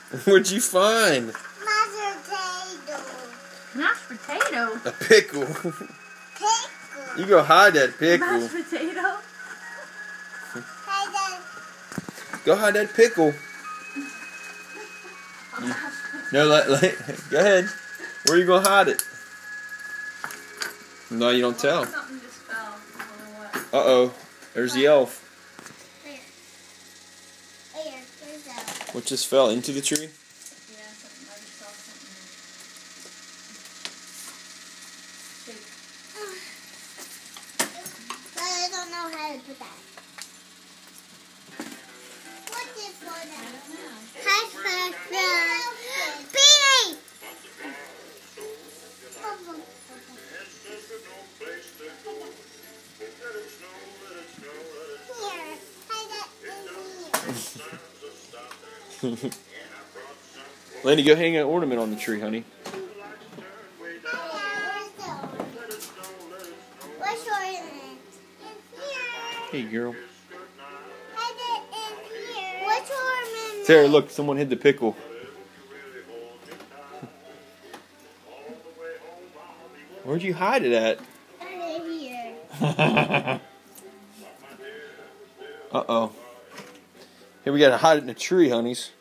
What'd you find? Mashed potato. Mashed potato? A pickle. Pickle. You go hide that pickle. Mashed potato? Hey, Dad. Go hide that pickle. No, go ahead. Where are you gonna hide it? No, you don't tell. Something just fell. I don't know what. Uh-oh. There's the elf. Where? Where's that? What just fell into the tree? Yeah, something. I just saw something. But I don't know how to put that. What is for that? Hash Beanie! Here. Hide that in here. Landy, go hang an ornament on the tree, honey. What's your in it? Hey, girl. Hide it in here. What's your in it? Sarah, look, someone hid the pickle. Where'd you hide it at? Hide it here. Uh-oh. Here we gotta hide it in a tree, honeys.